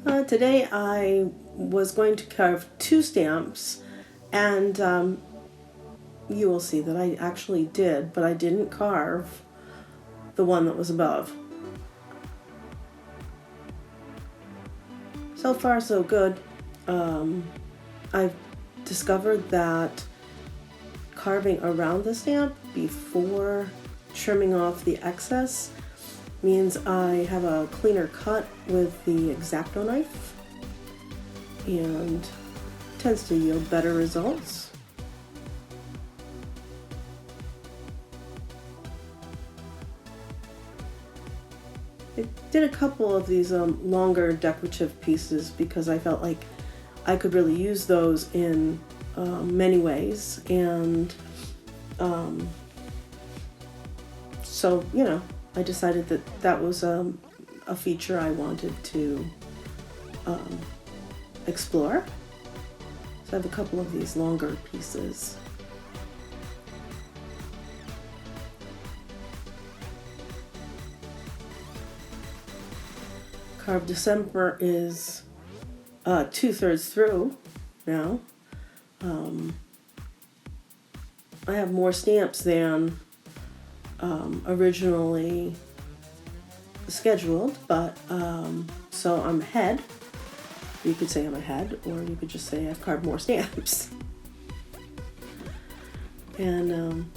Today I was going to carve 2 stamps, and you will see that I actually did, but I didn't carve the one that was above. So far so good. I've discovered that carving around the stamp before trimming off the excess means I have a cleaner cut with the X-Acto knife and tends to yield better results. I did a couple of these longer decorative pieces because I felt like I could really use those in many ways, and so I decided that that was a feature I wanted to explore. So I have a couple of these longer pieces. Carve December is 2/3 through now. I have more stamps than originally scheduled, but so I'm ahead. You could say I'm ahead, or you could just say I've carved more stamps. And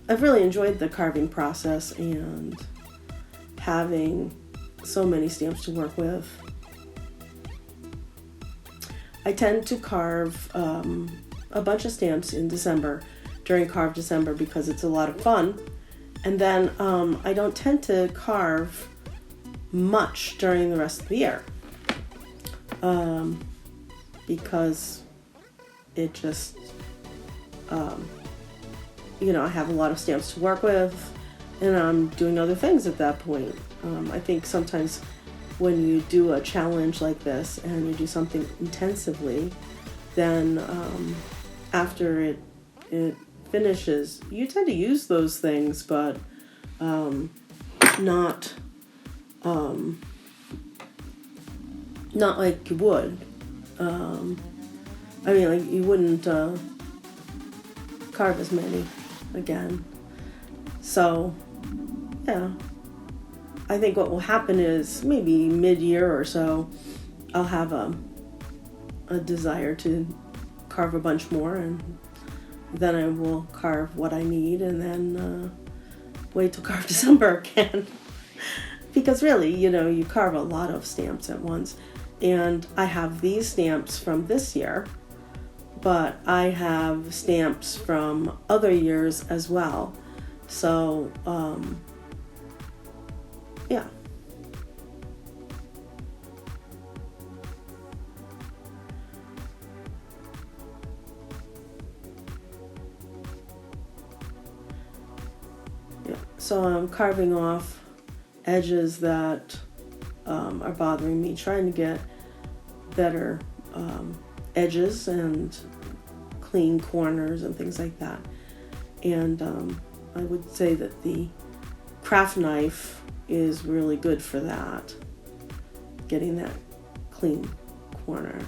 I've really enjoyed the carving process and having so many stamps to work with. I tend to carve a bunch of stamps in December, during Carve December, because it's a lot of fun. And then I don't tend to carve much during the rest of the year because it just, I have a lot of stamps to work with and I'm doing other things at that point. I think sometimes when you do a challenge like this and you do something intensively, then after it finishes, you tend to use those things, but not like you would. Like you wouldn't carve as many again. So, yeah. I think what will happen is maybe mid-year or so, I'll have a desire to carve a bunch more, and then I will carve what I need, and then wait till Carve December again. Because really, you carve a lot of stamps at once. And I have these stamps from this year, but I have stamps from other years as well. So, yeah. So I'm carving off edges that are bothering me, trying to get better edges and clean corners and things like that. And I would say that the craft knife is really good for that, getting that clean corner.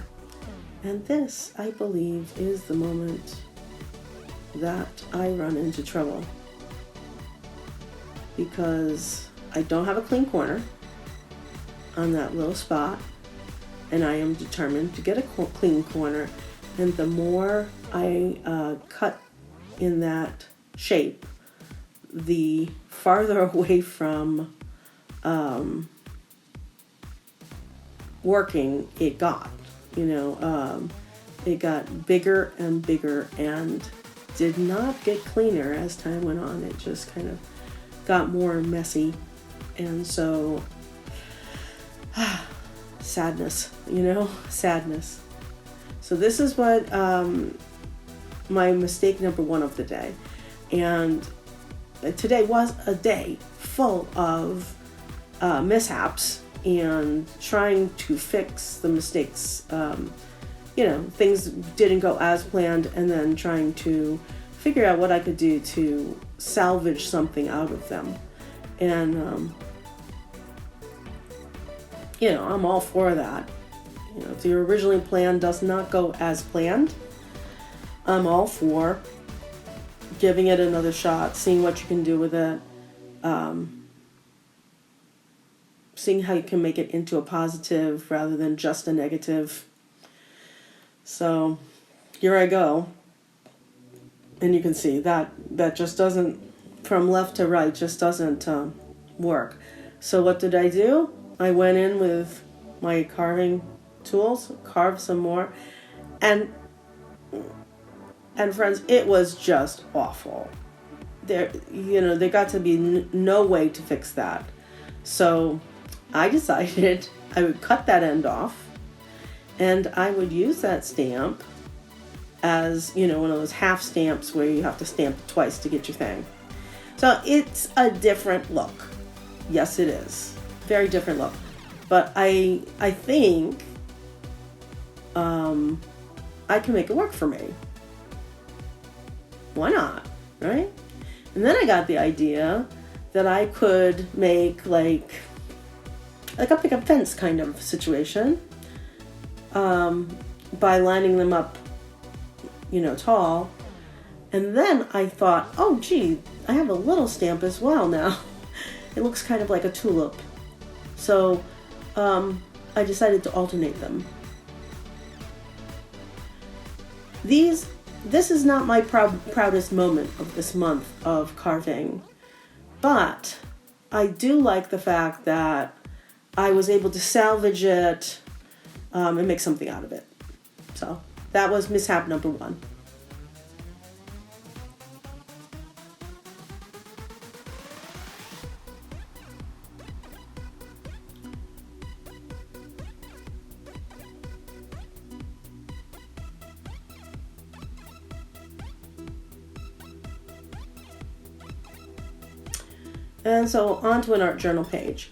And this, I believe, is the moment that I run into trouble, because I don't have a clean corner on that little spot, and I am determined to get a clean corner. And the more I cut in that shape, the farther away from working it got. It got bigger and bigger and did not get cleaner as time went on. It just kind of got more messy. And so, sadness, sadness. So this is what my mistake number 1 of the day. And today was a day full of mishaps and trying to fix the mistakes. Things didn't go as planned, and then trying to figure out what I could do to salvage something out of them. And I'm all for that. If your originally plan does not go as planned, I'm all for giving it another shot, seeing what you can do with it, seeing how you can make it into a positive rather than just a negative. So here I go. And you can see that just doesn't, from left to right, just doesn't work. So what did I do? I went in with my carving tools, carved some more, and friends, it was just awful. There got to be no way to fix that. So I decided I would cut that end off, and I would use that stamp as, one of those half stamps where you have to stamp it twice to get your thing. So it's a different look. Yes, it is. Very different look. But I think I can make it work for me. Why not, right? And then I got the idea that I could make like a pick up fence kind of situation by lining them up, tall. And then I thought, oh gee, I have a little stamp as well now. It looks kind of like a tulip. So I decided to alternate them. This is not my proudest moment of this month of carving, but I do like the fact that I was able to salvage it and make something out of it. So that was mishap number 1. And so on to an art journal page.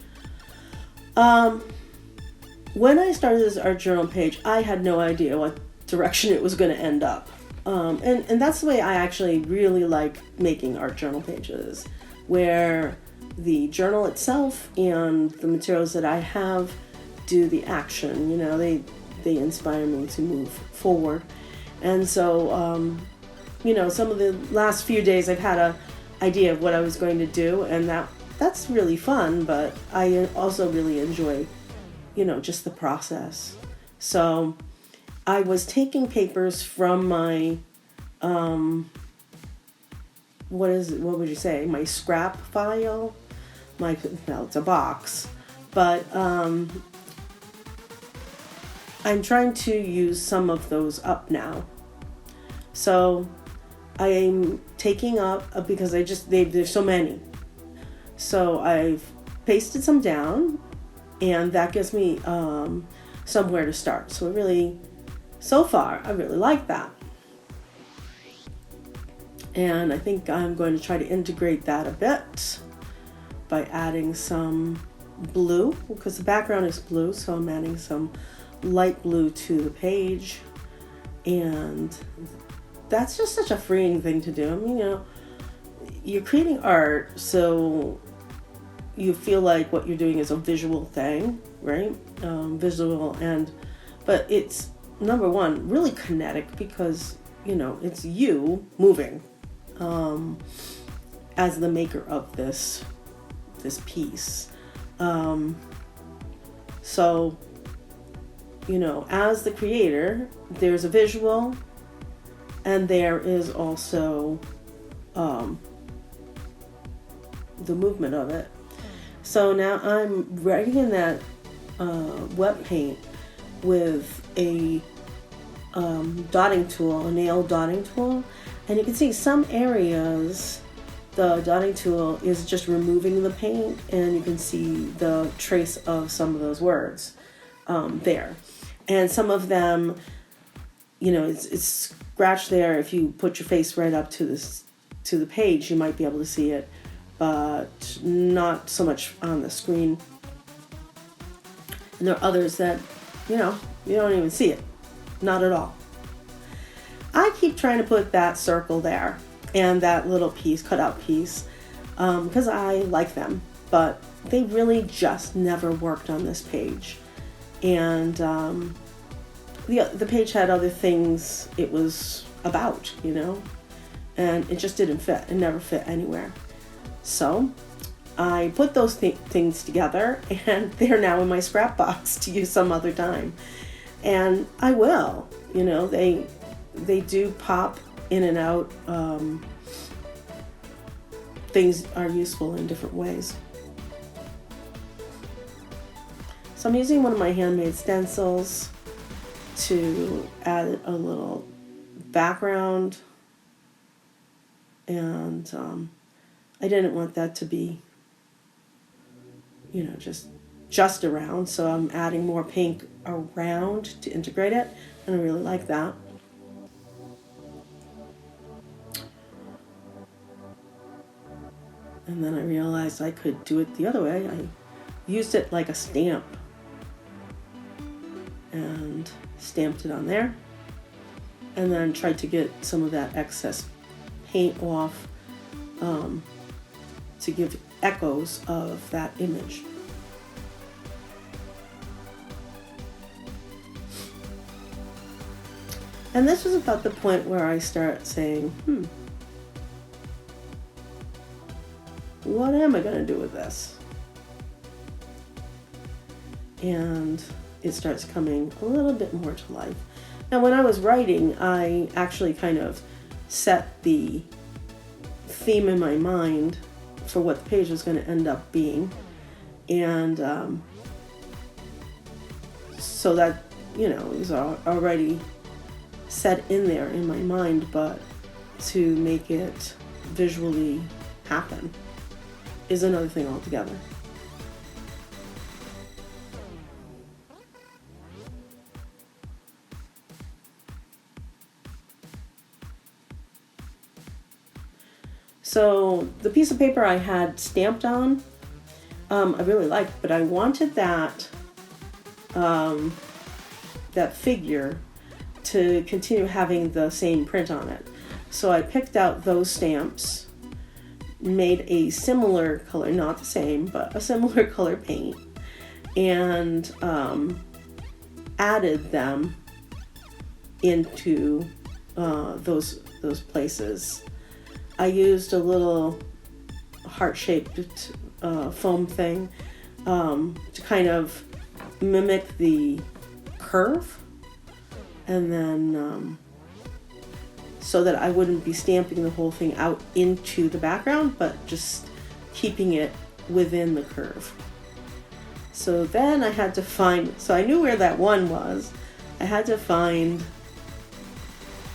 When I started this art journal page, I had no idea what direction it was going to end up. And that's the way I actually really like making art journal pages, where the journal itself and the materials that I have do the action. They inspire me to move forward. And so, some of the last few days I've had a idea of what I was going to do, and that's really fun, but I also really enjoy, just the process. So I was taking papers from my, what would you say, my scrap file? It's a box, but I'm trying to use some of those up now. So I'm taking up, because there's so many. So I've pasted some down, and that gives me somewhere to start. So far, I really like that. And I think I'm going to try to integrate that a bit by adding some blue, because the background is blue, so I'm adding some light blue to the page. And that's just such a freeing thing to do. You're creating art, so you feel like what you're doing is a visual thing, right? But it's, number one, really kinetic, because, it's you moving as the maker of this piece. So, as the creator, there's a visual, and there is also the movement of it. So now I'm writing in that wet paint with a dotting tool, a nail dotting tool. And you can see some areas the dotting tool is just removing the paint, and you can see the trace of some of those words there. And some of them, it's scratched there. If you put your face right up to the page, you might be able to see it, but not so much on the screen. And there are others that, you don't even see it. Not at all. I keep trying to put that circle there and that little piece, cutout piece, because I like them, but they really just never worked on this page. And the page had other things it was about, and it just didn't fit. It never fit anywhere. So I put those things together, and they're now in my scrap box to use some other time. And I will, they do pop in and out. Things are useful in different ways. So I'm using one of my handmade stencils to add a little background, and I didn't want that to be, just around, so I'm adding more pink around to integrate it, and I really like that. And then I realized I could do it the other way. I used it like a stamp and stamped it on there, and then tried to get some of that excess paint off to give echoes of that image. And this was about the point where I start saying, what am I going to do with this? And it starts coming a little bit more to life. Now, when I was writing, I actually kind of set the theme in my mind for what the page was going to end up being. And so that, it was already set in there in my mind, but to make it visually happen is another thing altogether. So the piece of paper I had stamped on, I really liked, but I wanted that figure to continue having the same print on it. So I picked out those stamps, made a similar color, not the same, but a similar color paint, and added them into those places. I used a little heart-shaped foam thing to kind of mimic the curve, and then so that I wouldn't be stamping the whole thing out into the background, but just keeping it within the curve. So then I had to find, so I knew where that one was. I had to find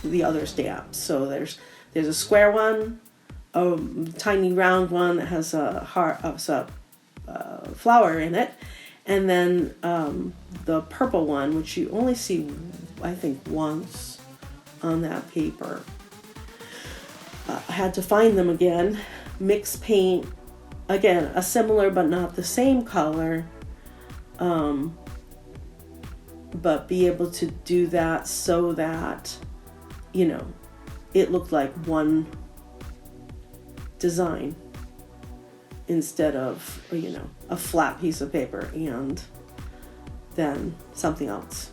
the other stamps. So there's a square one, a tiny round one that has a heart, flower in it, and then the purple one, which you only see, I think, once on that paper. I had to find them again, mix paint, again, a similar but not the same color, but be able to do that so that, it looked like one design instead of, a flat piece of paper and then something else.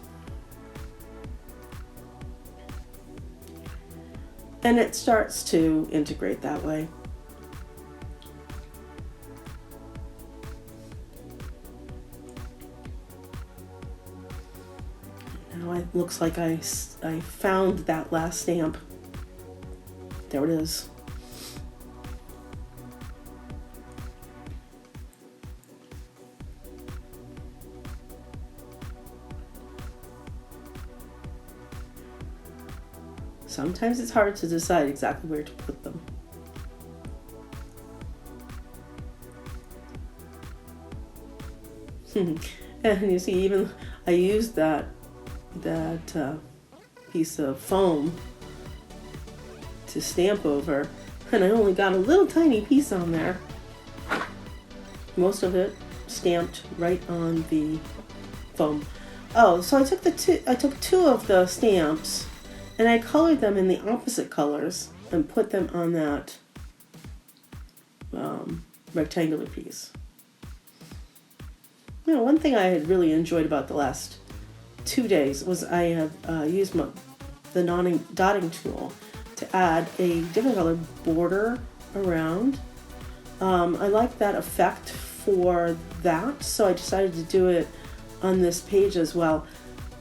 And it starts to integrate that way. Now it looks like I found that last stamp. There it is. Sometimes it's hard to decide exactly where to put them. And you see, even I used that piece of foam to stamp over, and I only got a little tiny piece on there. Most of it stamped right on the foam. Oh, so I took two of the stamps, and I colored them in the opposite colors and put them on that rectangular piece. One thing I had really enjoyed about the last 2 days was I have used the dotting tool to add a different color border around. I like that effect for that, so I decided to do it on this page as well.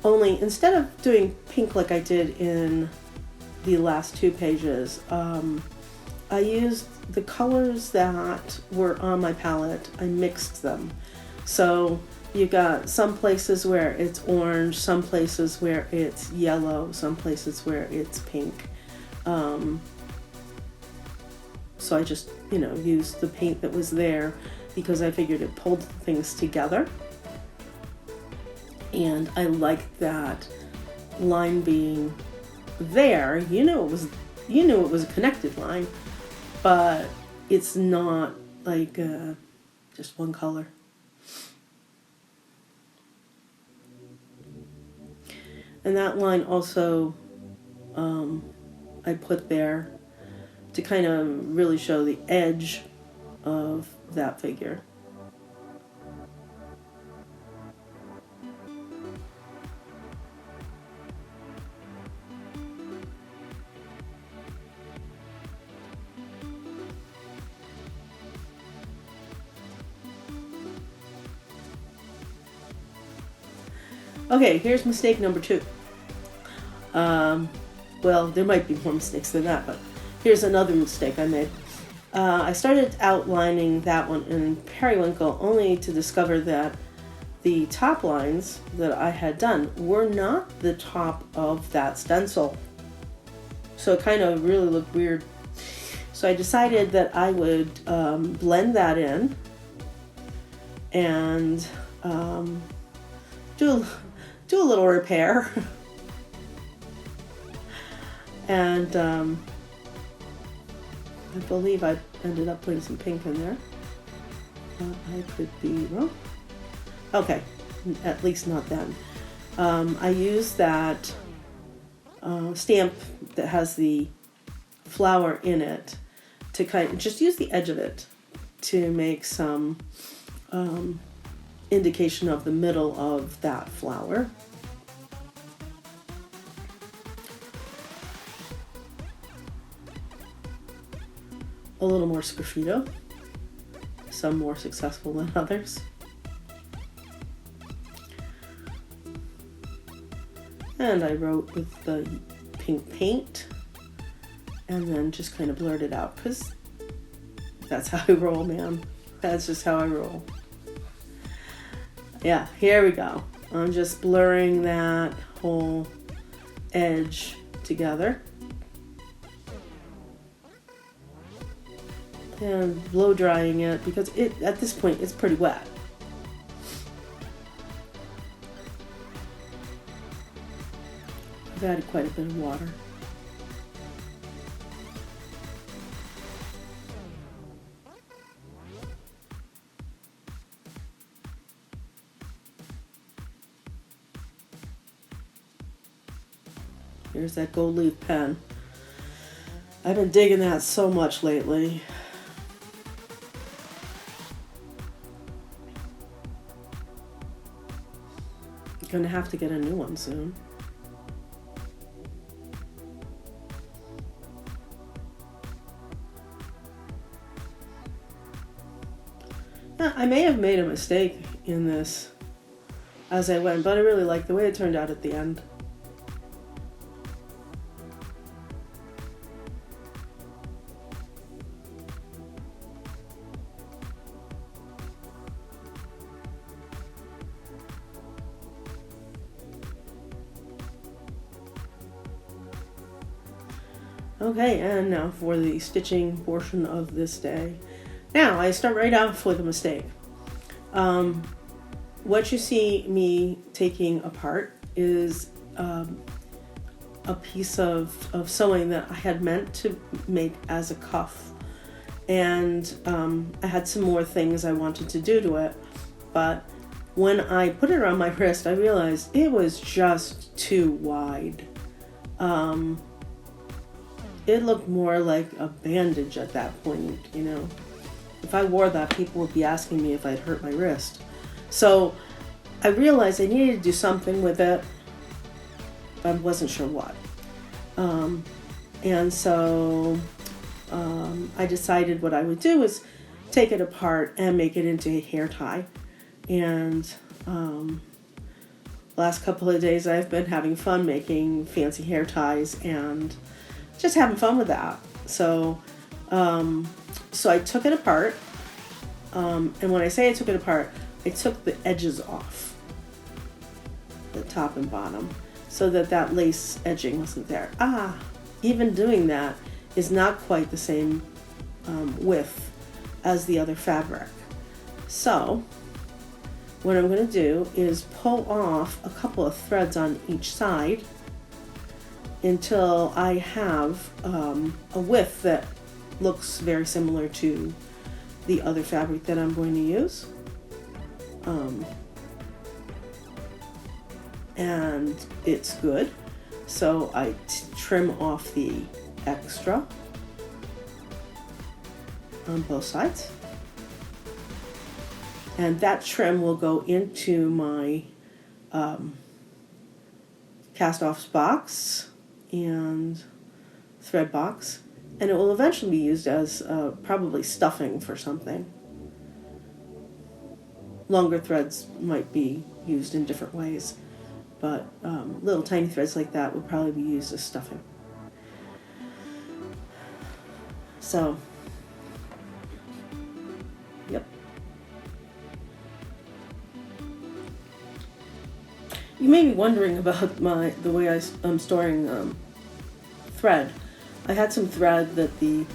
Only instead of doing pink like I did in the last 2 pages, I used the colors that were on my palette. I mixed them. So you got some places where it's orange, some places where it's yellow, some places where it's pink. So I just, used the paint that was there because I figured it pulled things together. And I liked that line being there. You knew it was a connected line, but it's not like just one color. And that line also I put there to kind of really show the edge of that figure. Okay, here's mistake number 2. Well, there might be more mistakes than that, but here's another mistake I made. I started outlining that one in Periwinkle only to discover that the top lines that I had done were not the top of that stencil. So it kind of really looked weird. So I decided that I would blend that in and do a little repair. And I believe I ended up putting some pink in there. I could be wrong. Okay, at least not then. I used that stamp that has the flower in it to kind of just use the edge of it to make some indication of the middle of that flower. A little more sgraffito, some more successful than others. And I wrote with the pink paint and then just kind of blurred it out because that's how I roll, man. That's just how I roll. Yeah, here we go. I'm just blurring that whole edge together. And blow drying it because at this point it's pretty wet. I've added quite a bit of water. Here's that gold leaf pen. I've been digging that so much lately. Gonna have to get a new one soon. I may have made a mistake in this as I went, but I really like the way it turned out at the end. Okay, and now for the stitching portion of this day. Now, I start right off with a mistake. What you see me taking apart is a piece of sewing that I had meant to make as a cuff. And I had some more things I wanted to do to it. But when I put it around my wrist, I realized it was just too wide. It looked more like a bandage at that point, If I wore that, people would be asking me if I'd hurt my wrist. So I realized I needed to do something with it. I wasn't sure what. And so I decided what I would do is take it apart and make it into a hair tie. And last couple of days I've been having fun making fancy hair ties and just having fun with that. So I took it apart. And when I say I took it apart, I took the edges off, the top and bottom, so that lace edging wasn't there. Even doing that is not quite the same width as the other fabric. So what I'm going to do is pull off a couple of threads on each side until I have a width that looks very similar to the other fabric that I'm going to use. And it's good. So I trim off the extra on both sides. And that trim will go into my cast-offs box and thread box. And it will eventually be used as probably stuffing for something. Longer threads might be used in different ways, but little tiny threads like that would probably be used as stuffing. So, yep. You may be wondering about the way I'm storing thread. I had some thread that the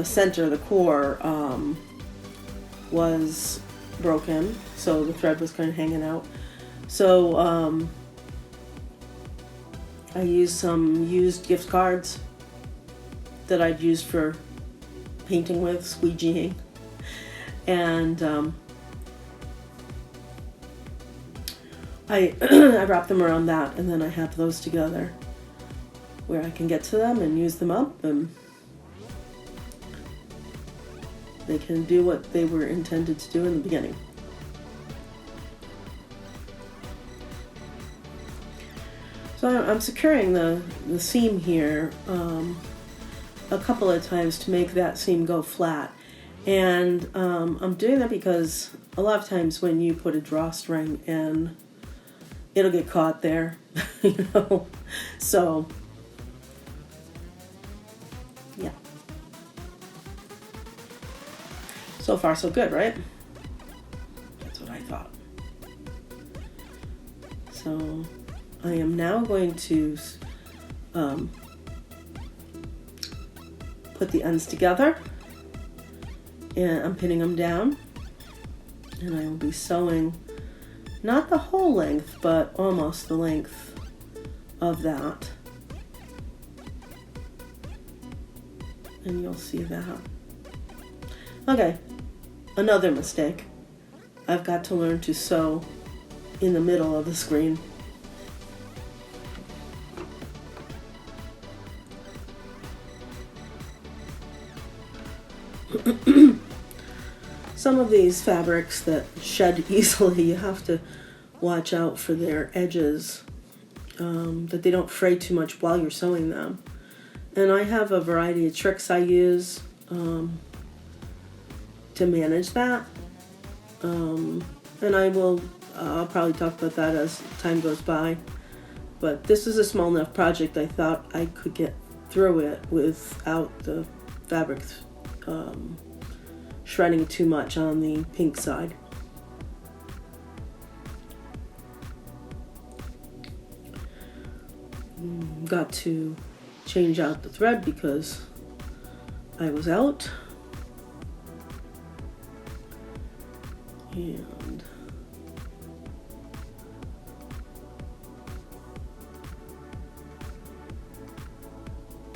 center, the core, was broken, so the thread was kind of hanging out. So I used some used gift cards that I'd used for painting with, squeegeeing, and I I wrapped them around that, and then I have those together where I can get to them and use them up, and they can do what they were intended to do in the beginning. So I'm securing the seam here a couple of times to make that seam go flat. And I'm doing that because a lot of times when you put a drawstring in, it'll get caught there, you know. So yeah. So far so good, right? That's what I thought. So I am now going to put the ends together, and I'm pinning them down, and I will be sewing not the whole length, but almost the length of that, and you'll see that. Okay, another mistake. I've got to learn to sew in the middle of the screen. Some of these fabrics that shed easily, you have to watch out for their edges, that they don't fray too much while you're sewing them. And I have a variety of tricks I use to manage that. And I'll probably talk about that as time goes by. But this is a small enough project, I thought I could get through it without the fabric shredding too much on the pink side. Got to change out the thread because I was out. And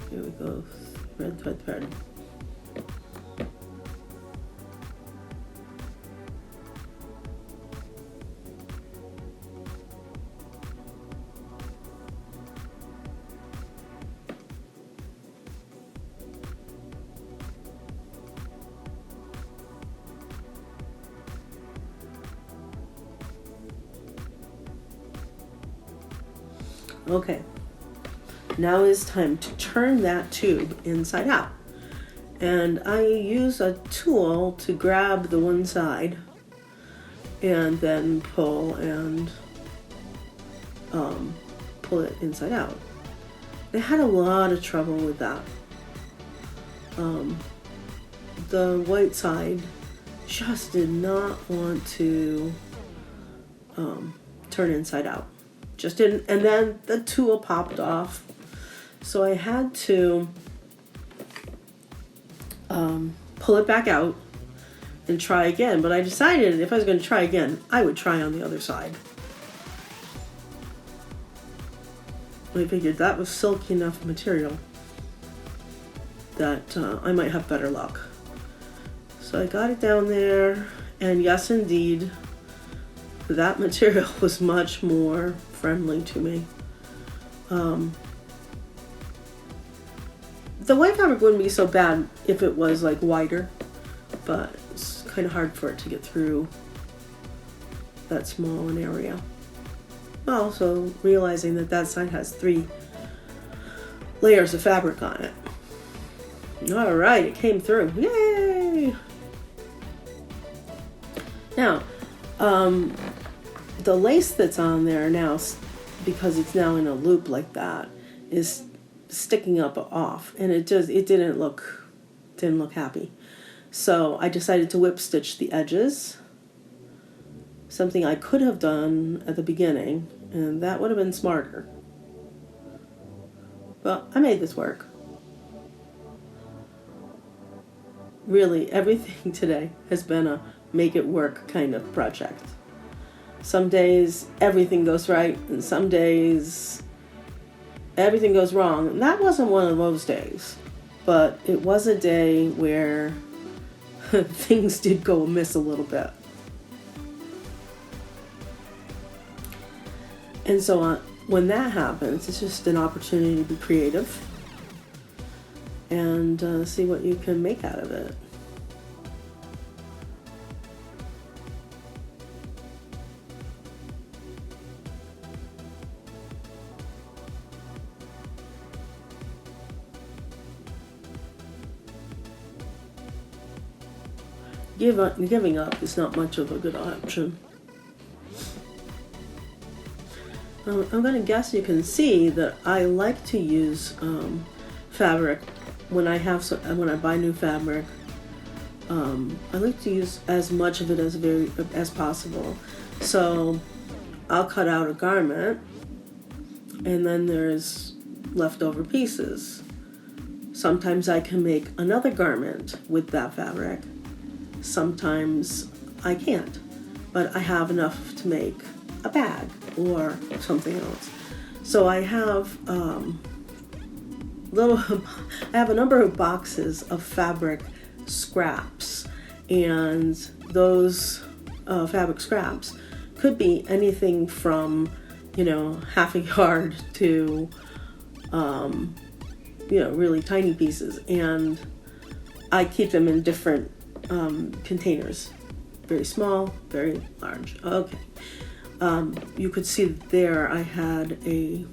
here we go, thread. Okay, now it's time to turn that tube inside out. And I use a tool to grab the one side and then pull it inside out. I had a lot of trouble with that. The white side just did not want to turn inside out. Just didn't, and then the tool popped off. So I had to pull it back out and try again. But I decided if I was going to try again, I would try on the other side. I figured that was silky enough material that I might have better luck. So I got it down there, and yes, indeed, that material was much more friendly to me. The white fabric wouldn't be so bad if it was like wider, but it's kind of hard for it to get through that small an area. Also realizing that that side has 3 layers of fabric on it. All right, it came through. Yay! Now, the lace that's on there now, because it's now in a loop like that, is sticking up off, and it didn't look happy. So I decided to whip stitch the edges, something I could have done at the beginning, and that would have been smarter. But I made this work. Really, everything today has been a make it work kind of project. Some days everything goes right, and some days everything goes wrong. And that wasn't one of those days, but it was a day where things did go amiss a little bit. And so when that happens, it's just an opportunity to be creative and see what you can make out of it. Giving up is not much of a good option. I'm going to guess you can see that I like to use fabric when I buy new fabric. I like to use as much of it as possible. So I'll cut out a garment, and then there's leftover pieces. Sometimes I can make another garment with that fabric. Sometimes I can't, but I have enough to make a bag or something else. So I have I have a number of boxes of fabric scraps, and those fabric scraps could be anything from half a yard to really tiny pieces, and I keep them in different containers, very small, very large. Okay. You could see there I had a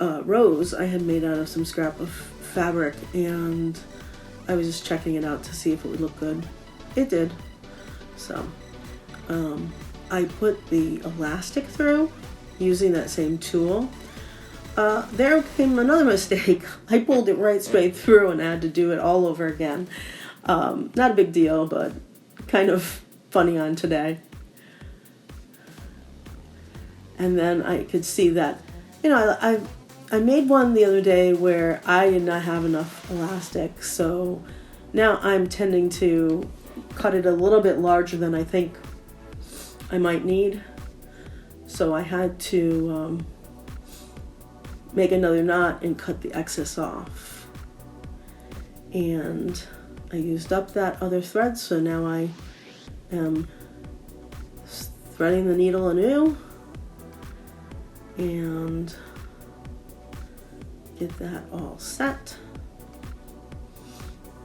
rose I had made out of some scrap of fabric, and I was just checking it out to see if it would look good. It did. So I put the elastic through using that same tool. There came another mistake. I pulled it right straight through and I had to do it all over again. Not a big deal, but kind of funny on today. And then I could see that, I made one the other day where I did not have enough elastic. So now I'm tending to cut it a little bit larger than I think I might need. So I had to make another knot and cut the excess off. And I used up that other thread, so now I am threading the needle anew and get that all set.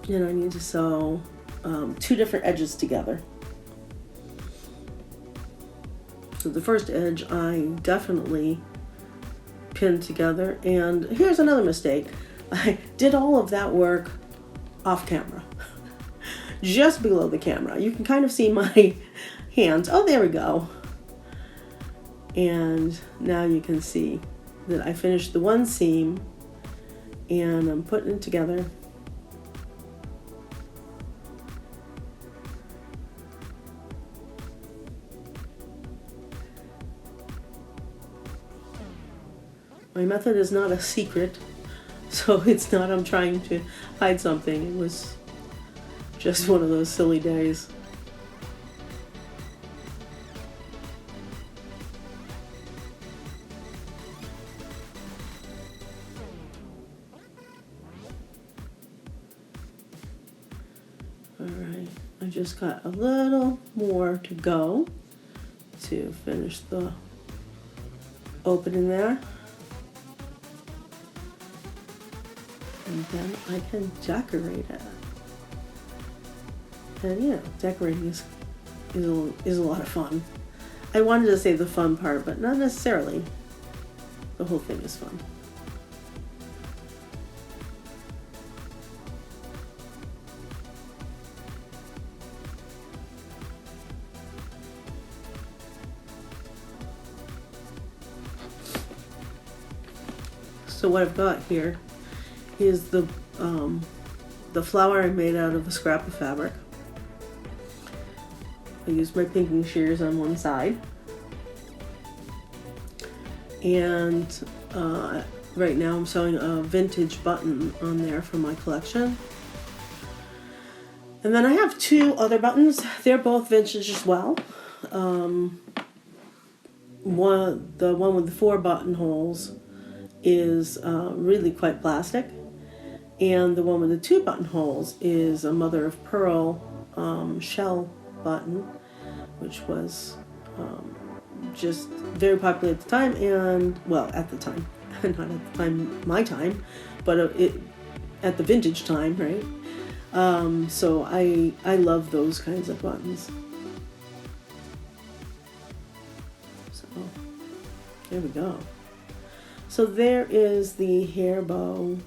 And I need to sew 2 different edges together. So the first edge I definitely pinned together. And here's another mistake. I did all of that work off camera, just below the camera. You can kind of see my hands. Oh, there we go. And now you can see that I finished the one seam and I'm putting it together. My method is not a secret, so it's not I'm trying to hide something. It was just one of those silly days. Alright, I just got a little more to go to finish the opening there. And then I can decorate it. And yeah, decorating is a lot of fun. I wanted to say the fun part, but not necessarily. The whole thing is fun. So what I've got here is the flower I made out of a scrap of fabric. I used my pinking shears on one side, and right now I'm sewing a vintage button on there from my collection. And then I have two other buttons. They're both vintage as well. The one with the 4 buttonholes is really quite plastic, and the one with the 2 buttonholes is a mother of pearl shell button, which was just very popular at the time, and well, at the time, not at the time, my time, but at the vintage time, right? So I love those kinds of buttons. So there we go. So there is the hair bow